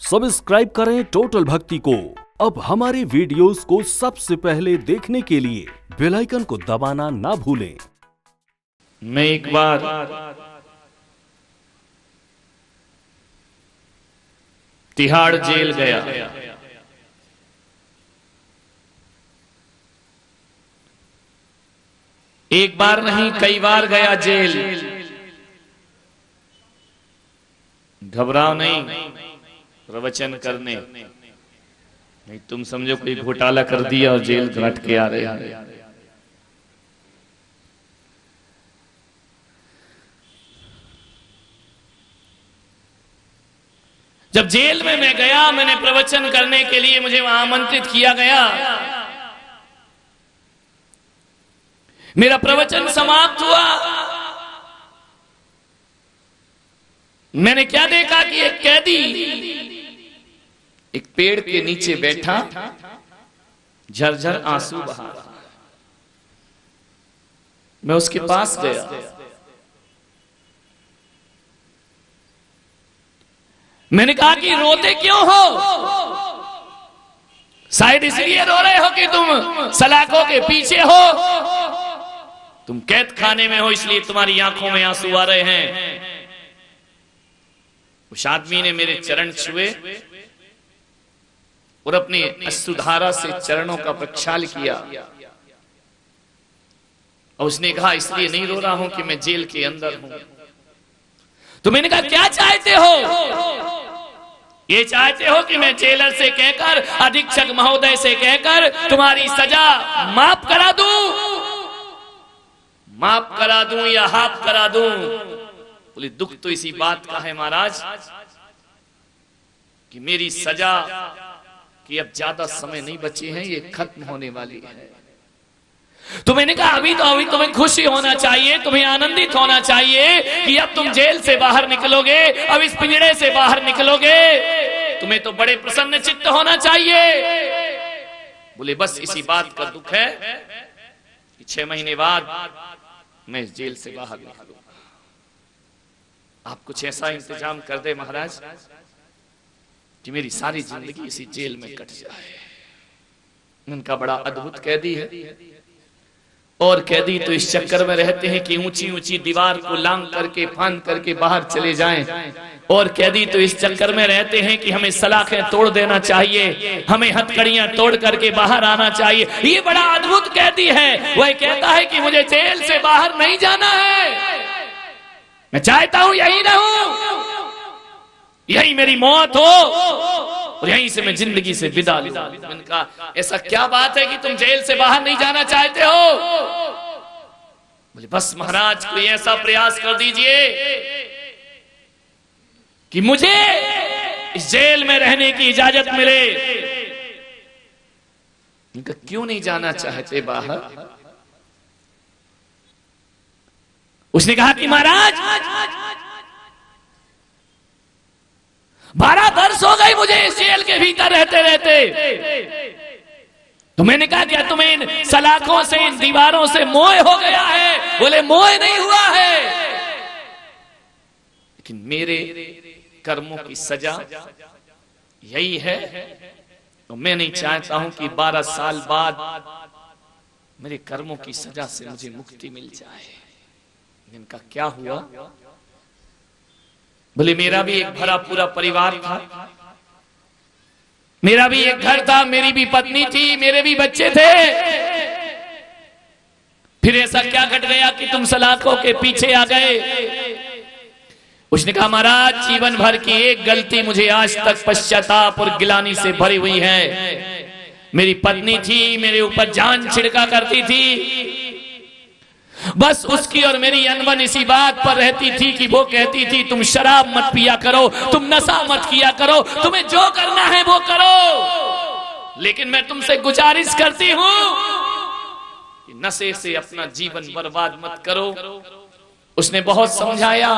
Subscribe करें total भक्ति को। अब हमारे वीडियोस को सबसे पहले देखने के लिए बेल आइकन को दबाना ना भूलें। मैं एक बार तिहाड़ जेल गया। एक बार नहीं, कई बार गया जेल। घबराओ नहीं प्रवचन करने, नहीं तुम समझो कोई घोटाला कर दिया और जेल घाट के आ रहे हैं। जब जेल में मैं गया, मैंने प्रवचन करने के लिए मुझे वहां आमंत्रित किया गया। मेरा प्रवचन समाप्त हुआ। मैंने क्या देखा कि एक कैदी एक पेड़ के नीचे बैठा, झरझर आंसू बहा रहा। मैं उसके पास गया। मैंने कहा कि रोते क्यों हो? शायद इसलिए रो रहे हो कि तुम सलाखों के पीछे हो, तुम कैद खाने में हो, इसलिए तुम्हारी आंखों में आंसू आ रहे हैं। उस आदमी ने मेरे चरण छुए और अपनी अश्रुधारा से चरणों का प्रक्षाल किया और उसने कहा, इसलिए नहीं रो रहा हूं कि मैं जेल के अंदर हूं। तो मैंने कहा, क्या चाहते हो? ये चाहते हो कि मैं जेलर से कहकर, अधीक्षक महोदय से कहकर तुम्हारी सजा माफ करा दूं? माफ करा दूं या हाफ करा दूं? बोले, दुख तो इसी बात का है महाराज कि मेरी सजा कि अब ज्यादा समय नहीं बचे हैं, ये खत्म होने वाली है। तो मैंने कहा, अभी तुम्हें खुशी होना चाहिए, तुम्हें आनंदित होना चाहिए कि अब तुम जेल से बाहर निकलोगे, अब इस पिंजड़े से बाहर निकलोगे, तुम्हें तो बड़े प्रसन्न चित्त होना चाहिए। बोले, बस इसी बात का दुख है कि 6 महीने बाद मैं इस जेल से बाहर निकलूंगा। आप कुछ ऐसा इंतजाम कर दे महाराज कि मेरी सारी जिंदगी इसी जेल में कट जाए। उनका बड़ा अद्भुत कैदी है। और कैदी तो इस चक्कर में रहते हैं कि ऊंची ऊंची दीवार को लांग करके, फांद करके बाहर चले जाएं। और कैदी तो इस चक्कर में रहते हैं कि हमें सलाखें तोड़ देना चाहिए, हमें हथकड़ियां तोड़ करके बाहर आना चाहिए। ये बड़ा अद्भुत कैदी है। वह कहता है कि मुझे जेल से बाहर नहीं जाना है, मैं चाहता हूं यही रहूं, यही मेरी मौत हो और यहीं से मैं जिंदगी से विदा लूं। मैंने कहा, ऐसा क्या बात है कि तुम जेल से बाहर नहीं जाना चाहते हो? बोले, बस महाराज कोई ऐसा प्रयास कर दीजिए कि मुझे इस जेल में रहने की इजाजत मिले। इनका क्यों नहीं जाना चाहते बाहर? उसने कहा कि महाराज 12 वर्ष हो गए मुझे इस जेल के भीतर रहते रहते। तो मैंने कहा, क्या तुम्हें इन सलाखों से, इन दीवारों से मोह हो गया है? बोले, मोह नहीं हुआ है, लेकिन मेरे कर्मों की सजा यही है। तो मैं नहीं चाहता हूं कि 12 साल बाद मेरे कर्मों की सजा से मुझे मुक्ति मिल जाए। इनका क्या हुआ? बोले, मेरा भी एक भरा पूरा परिवार था, मेरा भी एक घर था, मेरी भी पत्नी थी, मेरे भी बच्चे थे। फिर ऐसा क्या घट गया कि तुम सलाखों के पीछे आ गए? उसने कहा, महाराज जीवन भर की एक गलती मुझे आज तक पश्चाताप और गिलानी से भरी हुई है। मेरी पत्नी थी, मेरे ऊपर जान छिड़का करती थी, बस उसकी और मेरी अनबन इसी बात पर रहती थी कि वो कहती थी, तुम शराब मत पिया करो, तुम नशा मत किया करो, तुम्हें जो करना है वो करो, लेकिन मैं तुमसे गुजारिश करती हूं कि नशे से अपना जीवन बर्बाद मत करो। उसने बहुत समझाया,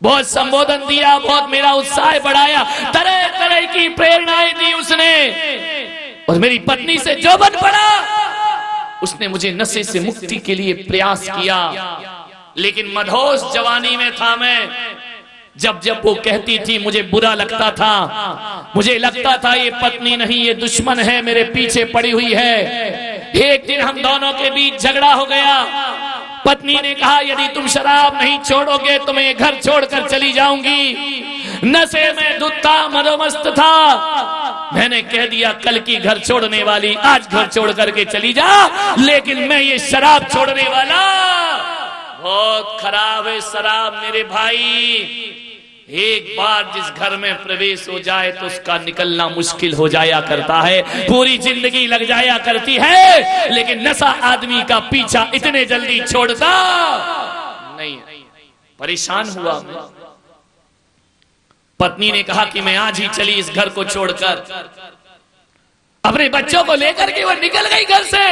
बहुत संबोधन दिया, बहुत मेरा उत्साह बढ़ाया, तरह तरह की प्रेरणाएं दी उसने, और मेरी पत्नी से जो बन पड़ा उसने मुझे नशे से मुक्ति के लिए प्रयास किया। लेकिन मधोश जवानी में था मैं, जब जब वो कहती थी मुझे बुरा लगता था, मुझे लगता था ये पत्नी नहीं ये दुश्मन है, मेरे पीछे पड़ी हुई है। एक दिन हम दोनों के बीच झगड़ा हो गया। पत्नी ने कहा यदि तुम शराब नहीं छोड़ोगे तो मैं घर छोड़कर चली जाऊंगी। नशे में धुत था, मदोमस्त था। मैंने कह दिया कल की घर छोड़ने वाली आज घर छोड़ करके चली जा, लेकिन मैं ये शराब छोड़ने वाला। बहुत खराब है शराब मेरे भाई। एक बार जिस घर में प्रवेश हो जाए तो उसका निकलना मुश्किल हो जाया करता है, पूरी जिंदगी लग जाया करती है। लेकिन नशा आदमी का पीछा इतने जल्दी छोड़ता नहीं। परेशान हुआ मैं। पत्नी ने कहा कि मैं आज ही चली इस घर को छोड़कर। अपने बच्चों को लेकर के वो निकल गई घर से।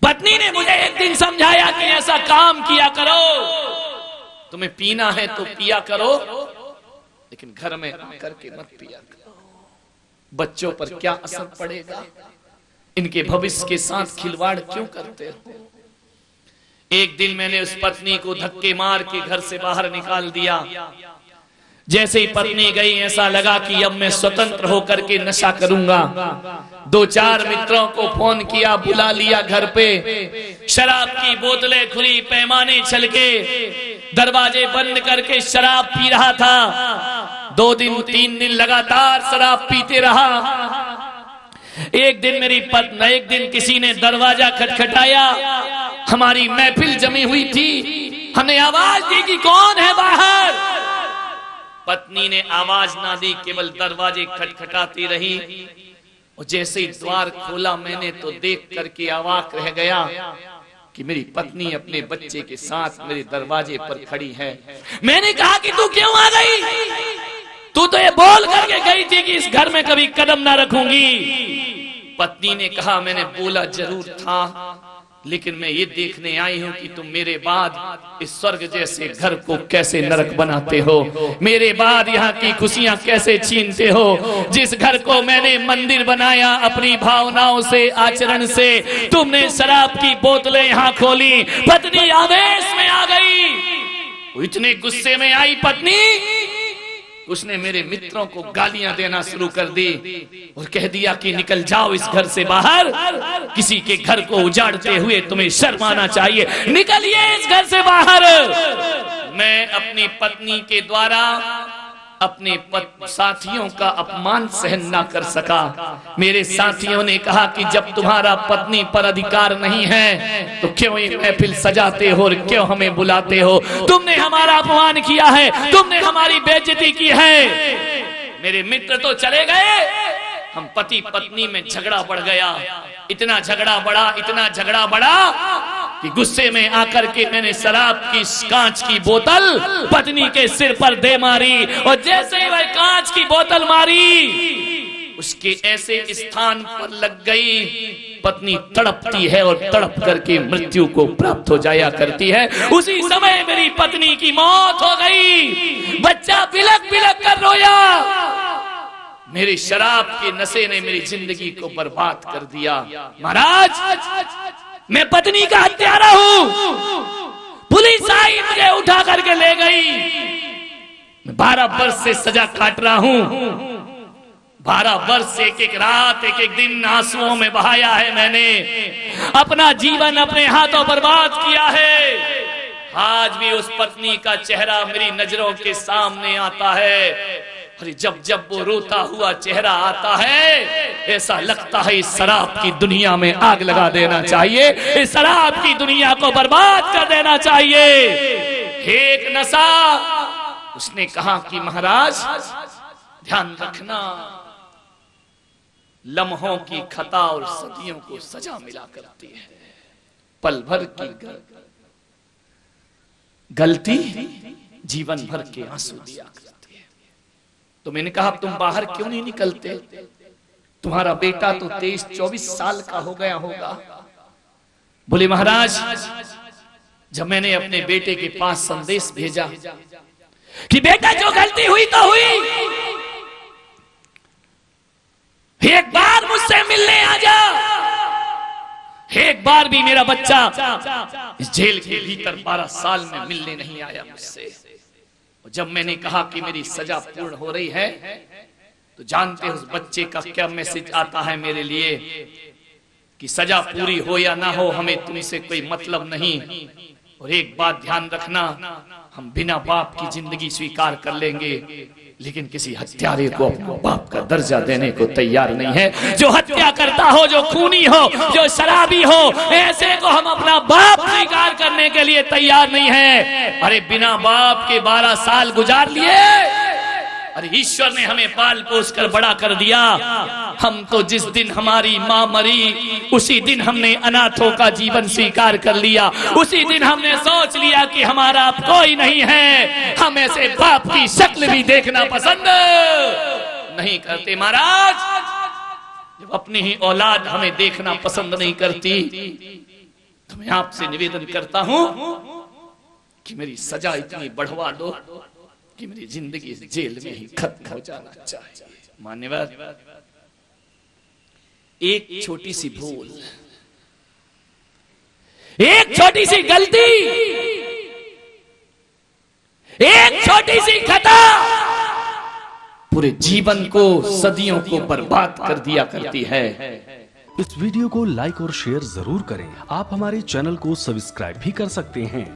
पत्नी ने मुझे एक दिन समझाया कि ऐसा काम किया करो, तुम्हें पीना है तो पिया करो, लेकिन घर में करके मत पिया करो। बच्चों पर क्या असर पड़ेगा, इनके भविष्य के साथ खिलवाड़ क्यों करते हो। एक दिन मैंने उस पत्नी को धक्के मार के घर से बाहर निकाल दिया। जैसे ही पत्नी गई ऐसा लगा कि अब मैं स्वतंत्र होकर के नशा करूंगा। 2-4 मित्रों को फोन किया, बुला लिया घर पे। शराब की बोतलें खुली, पैमाने छलके, दरवाजे बंद करके शराब पी रहा था। 2 दिन 3 दिन लगातार शराब पीते रहा। एक दिन किसी ने दरवाजा खटखटाया। हमारी महफिल जमी हुई थी। हमने आवाज दी कि कौन है बाहर। पत्नी ने आवाज ना दी, केवल दरवाजे खटखटाती रही। और जैसे ही द्वार खोला मैंने तो देख करके अवाक रह गया कि मेरी पत्नी अपने बच्चे के साथ मेरे दरवाजे पर खड़ी है। मैंने कहा कि तू क्यों आ गई? तू तो ये बोल करके गई थी कि इस घर में कभी कदम ना रखूंगी। पत्नी ने कहा मैंने बोला जरूर था, लेकिन मैं ये देखने आई हूं कि तुम मेरे बाद इस स्वर्ग जैसे घर को कैसे नरक बनाते हो, मेरे बाद यहाँ की खुशियां कैसे छीनते हो। जिस घर को मैंने मंदिर बनाया अपनी भावनाओं से, आचरण से, तुमने शराब की बोतलें यहाँ खोली। पत्नी आवेश में आ गई। वो इतने गुस्से में आई पत्नी, उसने मेरे मित्रों को गालियां देना शुरू कर दी और कह दिया कि निकल जाओ इस घर से बाहर। किसी के घर को उजाड़ते हुए तुम्हें शर्म आना चाहिए, निकलिए इस घर से बाहर। मैं अपनी पत्नी के द्वारा अपने साथियों का अपमान सहन ना कर सका। मेरे साथियों ने कहा कि जब तुम्हारा पत्नी पर अधिकार नहीं है तो क्यों ये महफिल सजाते हो और क्यों हमें बुलाते हो। तुमने हमारा अपमान किया है, तुमने हमारी बेइज्जती की है। मेरे मित्र तो चले गए, हम पति पत्नी में झगड़ा बढ़ गया। इतना झगड़ा बढ़ा कि गुस्से में आकर के मैंने शराब की कांच की बोतल पत्नी के सिर पर दे मारी। और जैसे ही वह कांच की बोतल मारी, उसके ऐसे स्थान पर लग गई। पत्नी तड़पती है और तड़प करके मृत्यु को प्राप्त हो जाया करती है। उसी समय मेरी पत्नी की मौत हो गई। बच्चा बिलक बिलक कर रोया। मेरी शराब के नशे ने मेरी जिंदगी को बर्बाद कर दिया। महाराज, मैं पत्नी का हत्यारा हूं। पुलिस आई, मुझे उठा करके ले गई। मैं 12 वर्ष से सजा काट रहा हूं। 12 वर्ष, एक रात, एक दिन आंसुओं में बहाया है मैंने। अपना जीवन अपने हाथों बर्बाद किया है। आज भी उस पत्नी का चेहरा मेरी नजरों के सामने आता है। जब जब वो रोता हुआ चेहरा आता है, ऐसा लगता है इस शराब की दुनिया में आग लगा देना चाहिए, इस शराब की दुनिया को बर्बाद कर देना चाहिए। एक नशा। उसने कहा कि महाराज ध्यान रखना, लम्हों की खता और सदियों को सजा मिला करती है। पल भर की गलती जीवन भर के आंसू दिया करती है। तो मैंने कहा तुम बाहर क्यों नहीं निकलते? तुम्हारा बेटा तो 23-24 साल का हो गया होगा। बोले महाराज, जब मैंने अपने बेटे के पास संदेश भेजा कि बेटा जो गलती हुई तो हुई, एक बार मुझसे मिलने आ जा, एक बार भी मेरा बच्चा इस जेल के भीतर 12 साल में मिलने नहीं आया मुझसे। जब मैंने कहा कि मेरी सजा पूर्ण हो रही है, तो जानते हो उस बच्चे का क्या मैसेज आता है मेरे लिए कि सजा पूरी हो या ना हो, हमें तुमसे कोई मतलब नहीं। और एक बात ध्यान रखना, हम बिना बाप की जिंदगी स्वीकार कर लेंगे, लेकिन किसी हत्यारे को अपना बाप का दर्जा देने को तैयार नहीं है। जो हत्या करता हो, जो खूनी हो, जो शराबी हो, ऐसे को हम अपना बाप स्वीकार करने के लिए तैयार नहीं है। अरे बिना बाप के 12 साल गुजार लिए। अरे ईश्वर ने हमें पाल पोस कर बड़ा कर दिया। हम तो जिस दिन हमारी माँ मरी, उसी दिन हमने अनाथों का जीवन स्वीकार कर लिया। उसी दिन हमने सोच लिया कि हमारा अब कोई नहीं है। हम ऐसे बाप की शक्ल भी देखना पसंद नहीं करते। महाराज, जब अपनी ही औलाद हमें देखना पसंद नहीं करती, तो मैं आपसे निवेदन करता हूं कि मेरी सजा इतनी बढ़वा दो कि मेरी जिंदगी इस जेल में ही खत्म हो जाना चाहिए। मान्यवर, एक छोटी सी भूल, एक छोटी सी गलती, एक छोटी सी खता पूरे जीवन को, सदियों को बर्बाद कर दिया करती है। इस वीडियो को लाइक और शेयर जरूर करें। आप हमारे चैनल को सब्सक्राइब भी कर सकते हैं।